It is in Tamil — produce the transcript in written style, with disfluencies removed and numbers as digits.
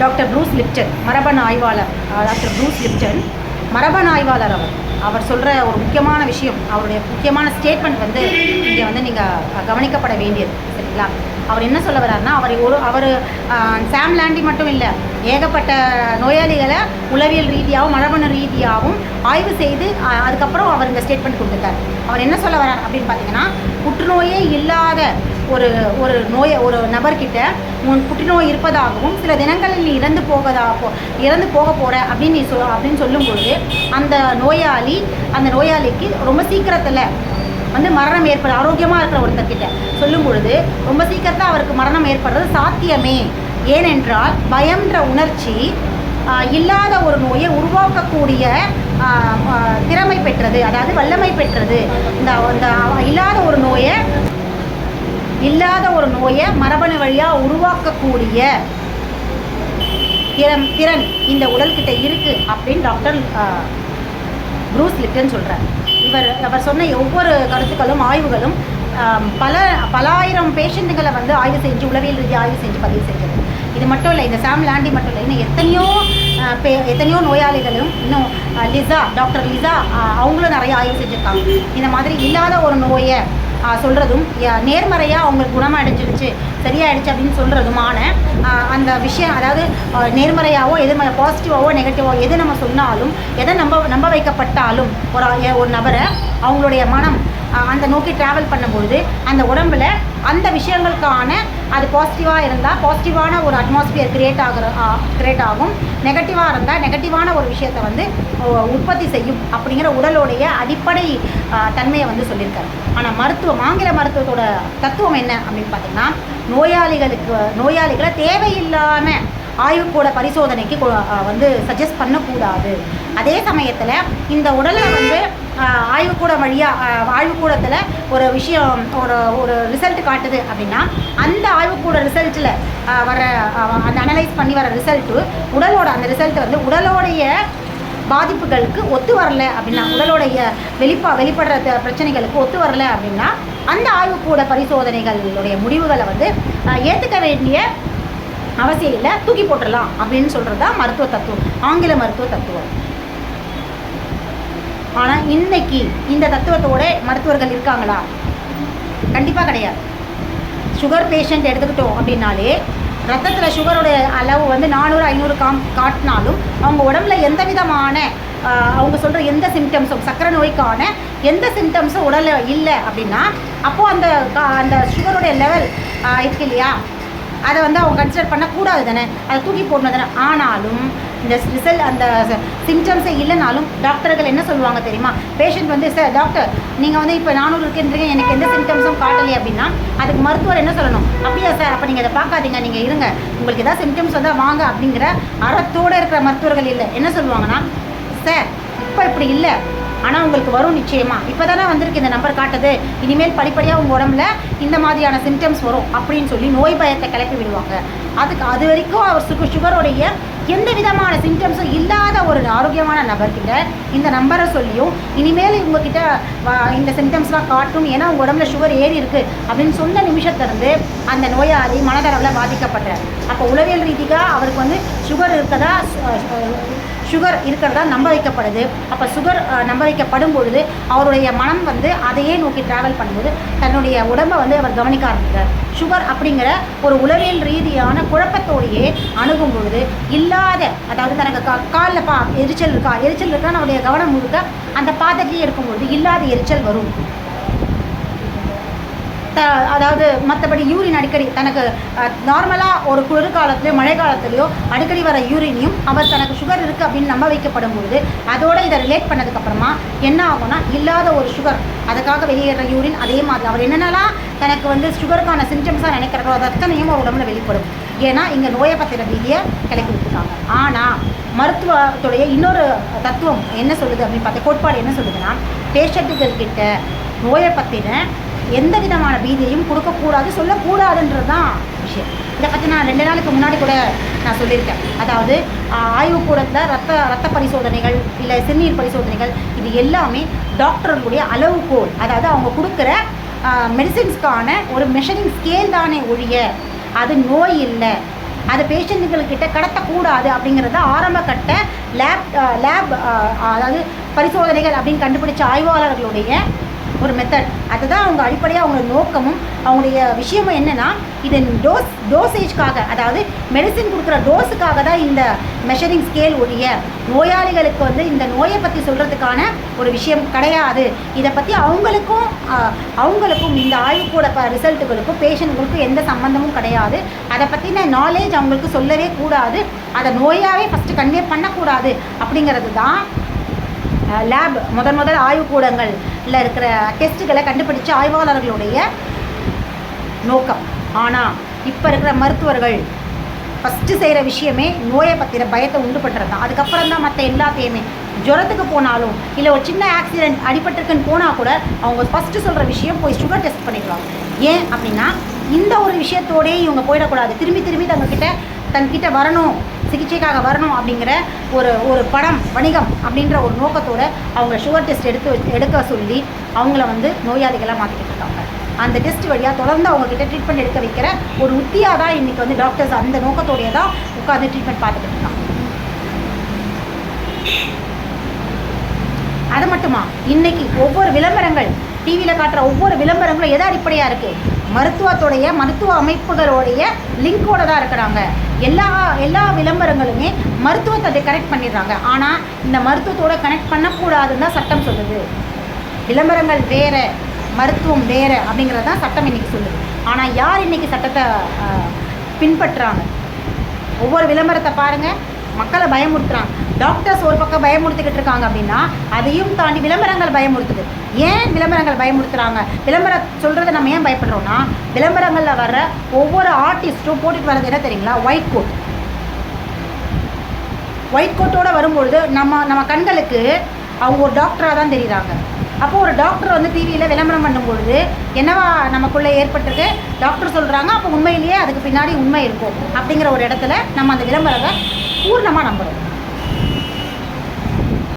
டாக்டர் ப்ரூஸ் லிப்டன், மரபணு ஆய்வாளர். டாக்டர் ப்ரூஸ் லிப்டன் மரபணு ஆய்வாளர். அவர் சொல்கிற ஒரு முக்கியமான விஷயம், அவருடைய முக்கியமான ஸ்டேட்மெண்ட் வந்து இங்கே வந்து நீங்கள் கவனிக்கப்பட வேண்டியது, சரிங்களா? அவர் என்ன சொல்ல வர்றாருன்னா, அவர் சாம் லாண்டி மட்டும் இல்லை, ஏகப்பட்ட நோயாளிகளை உளவியல் ரீதியாகவும் மரபணு ரீதியாகவும் ஆய்வு செய்து அதுக்கப்புறம் அவர் இந்த ஸ்டேட்மெண்ட் கொடுத்துட்டார். அவர் என்ன சொல்ல வர்றார் அப்படின்னு பார்த்தீங்கன்னா, புற்றுநோயே இல்லாத ஒரு நபர்கிட்ட புற்றுநோய் இருப்பதாகவும் சில தினங்களில் நீ இறந்து போக போகிற அப்படின்னு சொல்லும்பொழுது அந்த நோயாளிக்கு ரொம்ப சீக்கிரத்தில் வந்து மரணம் ஏற்படுது. ஆரோக்கியமாக இருக்கிற ஒருத்தர்கிட்ட சொல்லும் பொழுது ரொம்ப சீக்கிரத்தில் அவருக்கு மரணம் ஏற்படுறது சாத்தியமே. ஏனென்றால் பயம்ன்ற உணர்ச்சி இல்லாத ஒரு நோயை உருவாக்கக்கூடிய திறமை பெற்றது, அதாவது வல்லமை பெற்றது. இந்த இல்லாத ஒரு நோயை மரபணு வழியாக உருவாக்கக்கூடிய திறன் இந்த உடல்கிட்ட இருக்குது அப்படின்னு டாக்டர் ப்ரூஸ் லிப்டன் சொல்கிறார். அவர் சொன்ன ஒவ்வொரு கருத்துக்களும் ஆய்வுகளும் பல ஆயிரம் பேஷண்ட்டுகளை வந்து ஆய்வு செஞ்சு உளவியல் ரீதியாக ஆய்வு செஞ்சு பதிவு செஞ்சது. இது மட்டும் இல்லை, இந்த சாம் லாண்டி மட்டும் இல்லை, இன்னும் எத்தனையோ நோயாளிகளும், இன்னும் டாக்டர் லிசா அவங்களும் நிறைய ஆய்வு செஞ்சுருக்காங்க. இந்த மாதிரி இல்லாத ஒரு நோயை சொல்கிறதும் நேர்மறையாக அவங்களுக்கு குணமடைஞ்சிடுச்சு, சரியாயிடுச்சு அப்படின்னு சொல்கிறதுமான அந்த விஷயம், அதாவது நேர்மறையாவோ பாசிட்டிவாவோ நெகட்டிவாவோ எது நம்ம சொன்னாலும், எதை நம்ப வைக்கப்பட்டாலும் ஒரு நபரை அவங்களுடைய மனம் அந்த நோக்கி ட்ராவல் பண்ணும்பொழுது அந்த உடம்பில் அந்த விஷயங்களுக்கான அது பாசிட்டிவாக இருந்தால் பாசிட்டிவான ஒரு அட்மாஸ்பியர் கிரியேட் ஆகும், நெகட்டிவாக இருந்தால் நெகட்டிவான ஒரு விஷயத்தை வந்து உற்பத்தி செய்யும் அப்படிங்கிற உடலுடைய அடிப்படை தன்மையை வந்து சொல்லியிருக்காரு. ஆனால் ஆங்கில மருத்துவத்தோட தத்துவம் என்ன அப்படின்னு பார்த்தீங்கன்னா, நோயாளிகளை தேவையில்லாமல் ஆய்வுக்கூட பரிசோதனைக்கு வந்து சஜஸ்ட் பண்ணக்கூடாது. அதே சமயத்தில் இந்த உடலை வந்து ஆய்வுக்கூடத்தில் ஒரு விஷயம் ஒரு ரிசல்ட் காட்டுது அப்படின்னா அந்த ஆய்வுக்கூட ரிசல்ட்டில் அந்த அனலைஸ் பண்ணி வர ரிசல்ட்டு அந்த ரிசல்ட் வந்து உடலோடைய பாதிப்புகளுக்கு ஒத்து வரலை அப்படின்னா, உடலோடைய வெளிப்படுற பிரச்சனைகளுக்கு ஒத்து வரலை அப்படின்னா அந்த ஆய்வுக்கூட பரிசோதனைகளுடைய முடிவுகளை வந்து ஏற்றுக்க வேண்டிய அவசியம் இல்லை, தூக்கி போட்டுடலாம் அப்படின்னு சொல்கிறது தான் மருத்துவ தத்துவம், ஆங்கில மருத்துவ தத்துவம். ஆனால் இன்னைக்கு இந்த தத்துவத்தோட மருத்துவர்கள் இருக்காங்களா? கண்டிப்பாக கிடையாது. சுகர் பேஷண்ட் எடுத்துக்கிட்டோம் அப்படின்னாலே ரத்தத்தில் சுகருடைய அளவு வந்து 400-500 காட்டினாலும் அவங்க உடம்புல எந்த விதமான அவங்க சொல்கிற எந்த சிம்டம்ஸும், சக்கரை நோய்க்கான எந்த சிம்டம்ஸும் உடலில் இல்லை அப்படின்னா அப்போது அந்த சுகருடைய லெவல் இருக்கு இல்லையா, அதை வந்து அவங்க கன்சிடர் பண்ணக்கூடாது தானே, அதை தூக்கி போடணும் தானே. ஆனாலும் இந்த ரிசல்ட் அந்த சிம்டம்ஸே இல்லைனாலும் டாக்டர்கள் என்ன சொல்லுவாங்க தெரியுமா? பேஷண்ட் வந்து சார் டாக்டர் நீங்கள் வந்து இப்போ 400 இருக்குன்றீங்க, எனக்கு எந்த சிம்டம்ஸும் காட்டலையே அப்படின்னா அதுக்கு மருத்துவர் என்ன சொல்லணும்? அப்படியா சார், அப்போ நீங்கள் அதை பார்க்காதீங்க, நீங்கள் இருங்க, உங்களுக்கு எதாவது சிம்டம்ஸ் வந்தால் வாங்க அப்படிங்கிற அறத்தோடு இருக்கிற மருத்துவர்கள் இல்லை. என்ன சொல்லுவாங்கன்னா, சார் இப்போ இப்படி இல்லை, ஆனால் உங்களுக்கு வரும் நிச்சயமாக, இப்போ தானே வந்திருக்கு இந்த நம்பர் காட்டுது, இனிமேல் படிப்படியாக உங்கள் உடம்புல இந்த மாதிரியான சிம்டம்ஸ் வரும் அப்படின்னு சொல்லி நோய் பயத்தை கிளப்பி விடுவாங்க. அது வரைக்கும் அவர் சுகருடைய எந்த விதமான சிம்டம்ஸும் இல்லாத ஒரு ஆரோக்கியமான நபர்கிட்ட இந்த நம்பரை சொல்லியும் இனிமேல் உங்ககிட்ட இந்த சிம்டம்ஸ்லாம் காட்டும், ஏன்னா உங்கள் உடம்புல சுகர் ஏறி இருக்குது அப்படின்னு சொன்ன நிமிஷத்துலேருந்து அந்த நோயாளி மனதளவில் பாதிக்கப்படுறார். அப்போ உளவியல் ரீதியாக அவருக்கு வந்து சுகர் இருக்கிறதா நம்ப வைக்கப்படுது. அப்போ சுகர் நம்ப வைக்கப்படும் பொழுது அவருடைய மனம் வந்து அதையே நோக்கி ட்ராவல் பண்ணும்போது தன்னுடைய உடம்பை வந்து அவர் கவனிக்க ஆரம்பிக்கிறார். சுகர் அப்படிங்கிற ஒரு உளவியல் ரீதியான குழப்பத்தோடையே அணுகும் பொழுது அதாவது தனக்கு காலில் எரிச்சல் இருக்கா நம்முடைய கவனம் முழுக்க அந்த பாதத்தையே இருக்கும்பொழுது இல்லாத எரிச்சல் வரும். அதாவது மற்றபடி யூரின் அடிக்கடி தனக்கு நார்மலாக ஒரு குளிர்காலத்துலையோ மழை காலத்துலையோ அடிக்கடி வர யூரினையும் அவர் தனக்கு சுகர் இருக்குது அப்படின்னு நம்ப வைக்கப்படும் பொழுது அதோடு இதை ரிலேட் பண்ணதுக்கப்புறமா என்ன ஆகும்னா இல்லாத ஒரு சுகர் அதுக்காக வெளியேற யூரின் அதே மாதிரி அவர் என்னென்னலாம் தனக்கு வந்து சுகருக்கான சிம்டம்ஸாக நினைக்கிறதோ அது அத்தனையும் அவர் உடம்புல வெளிப்படும். ஏன்னா இங்கே நோயை பற்றின ரீதியை கிளப்பி விட்டுருக்காங்க. ஆனால் மருத்துவத்துடைய இன்னொரு தத்துவம் என்ன சொல்லுது அப்படின்னு பார்த்தா கோட்பாடு என்ன சொல்லுதுன்னா, பேஷண்ட்டுகள்கிட்ட நோயை பற்றின எந்த விதமான பீதியையும் கொடுக்கக்கூடாது, சொல்லக்கூடாதுன்றது தான் விஷயம். இதை பற்றி நான் 2 நாளுக்கு முன்னாடி கூட நான் சொல்லியிருக்கேன். அதாவது ஆய்வுக்கூடத்தில் ரத்த பரிசோதனைகள் இல்லை சிறுநீர் பரிசோதனைகள் இது எல்லாமே டாக்டர்களுடைய அளவுகோல், அதாவது அவங்க கொடுக்குற மெடிசின்ஸ்க்கான ஒரு மெஷரிங் ஸ்கேல் தானே ஒழிய அது நோய் இல்லை. அது பேஷண்ட்டுகள்கிட்ட கடத்தக்கூடாது அப்படிங்கிறது ஆரம்ப கட்ட லேப் அதாவது பரிசோதனைகள் அப்படின்னு கண்டுபிடிச்ச ஆய்வாளர்களுடைய ஒரு மெத்தட். அதுதான் அவங்க அடிப்படையாக அவங்களோட நோக்கமும் அவங்களுடைய விஷயமும் என்னென்னா, இது டோசேஜ்க்காக, அதாவது மெடிசின் கொடுக்குற டோஸுக்காக தான் இந்த மெஷரிங் ஸ்கேல் உடைய நோயாளிகளுக்கு வந்து இந்த நோயை பற்றி சொல்கிறதுக்கான ஒரு விஷயம் கிடையாது. இதை பற்றி அவங்களுக்கும் இந்த ஆய்வுக்கூட ரிசல்ட்டுகளுக்கும் பேஷண்ட்டுகளுக்கும் எந்த சம்மந்தமும் கிடையாது. அதை பற்றின நாலேஜ் அவங்களுக்கு சொல்லவே கூடாது. அதை நோயாகவே ஃபஸ்ட்டு கன்வே பண்ணக்கூடாது. அப்படிங்கிறது தான் லேப் முதல் ஆய்வுக்கூடங்களில் இருக்கிற டெஸ்ட்டுகளை கண்டுபிடிச்ச ஆய்வாளர்களுடைய நோக்கம். ஆனால் இப்போ இருக்கிற மருத்துவர்கள் ஃபஸ்ட்டு செய்கிற விஷயமே நோயை பற்றின பயத்தை உண்டு பண்ணுறது தான். அதுக்கப்புறம் தான் மற்ற எல்லாத்தையுமே. ஜுரத்துக்கு போனாலும் இல்லை ஒரு சின்ன ஆக்சிடென்ட் அடிபட்டிருக்குன்னு போனால் கூட அவங்க ஃபஸ்ட்டு சொல்கிற விஷயம் போய் சுகர் டெஸ்ட் பண்ணிக்கலாம். ஏன் அப்படின்னா இந்த ஒரு விஷயத்தோடே இவங்க போயிடக்கூடாது. திரும்பி தன்கிட்ட வரணும், சிகிச்சைக்காக வரணும் அப்படிங்கிற ஒரு வணிகம் அப்படின்ற ஒரு நோக்கத்தோடு அவங்க சுகர் டெஸ்ட் எடுக்க சொல்லி அவங்கள வந்து நோயாளிகளாக மாற்றிக்கிட்டு இருக்காங்க. அந்த டெஸ்ட் வழியாக தொடர்ந்து அவங்கக்கிட்ட ட்ரீட்மெண்ட் எடுக்க வைக்கிற ஒரு உத்தியாக தான் இன்றைக்கி வந்து டாக்டர்ஸ் அந்த நோக்கத்தோடையே தான் உட்காந்து ட்ரீட்மெண்ட் பார்த்துக்கிட்டு இருக்காங்க. அது மட்டுமா, இன்றைக்கி ஒவ்வொரு விளம்பரங்கள் டிவியில் காட்டுற ஒவ்வொரு விளம்பரங்களும் எதை அடிப்படையாக இருக்குது? மருத்துவ அமைப்புகளுடைய லிங்கோட தான் இருக்கிறாங்க. எல்லா விளம்பரங்களுமே மருத்துவத்தை கனெக்ட் பண்ணிடுறாங்க. ஆனால் இந்த மருத்துவத்தோடு கனெக்ட் பண்ணக்கூடாதுன்னு தான் சட்டம் சொல்லுது. விளம்பரங்கள் வேறு, மருத்துவம் வேறு அப்படிங்கிறது தான் சட்டம் இன்றைக்கி சொல்லுது. ஆனால் யார் இன்றைக்கி சட்டத்தை பின்பற்றுறாங்க? ஒவ்வொரு விளம்பரத்தை பாருங்கள், மக்களை பயமுறுத்துறாங்க. டாக்டர்ஸ் ஒரு பக்கம் பயமுறுத்திக்கிட்டு இருக்காங்க அப்படின்னா அதையும் தாண்டி விளம்பரங்கள் பயமுறுத்துது. ஏன் விளம்பரங்கள் பயமுறுத்துகிறாங்க? விளம்பரம் சொல்கிறத நம்ம ஏன் பயப்படுறோன்னா, விளம்பரங்களில் வர்ற ஒவ்வொரு ஆர்டிஸ்ட்டும் போட்டுட்டு வர்றது என்ன தெரியுங்களா? ஒயிட் கோட்டோடு வரும்பொழுது நம்ம கண்களுக்கு அவங்க ஒரு டாக்டராக தான் தெரியுறாங்க. அப்போது ஒரு டாக்டர் வந்து டிவியில் விளம்பரம் பண்ணும்பொழுது என்னவா நமக்குள்ளே ஏற்பட்டிருக்கு? டாக்டர் சொல்கிறாங்க, அப்போ உண்மையிலேயே அதுக்கு பின்னாடி உண்மை இருக்கும் அப்படிங்கிற ஒரு இடத்துல நம்ம அந்த விளம்பரத்தை பூர்ணமாக நம்புகிறோம்.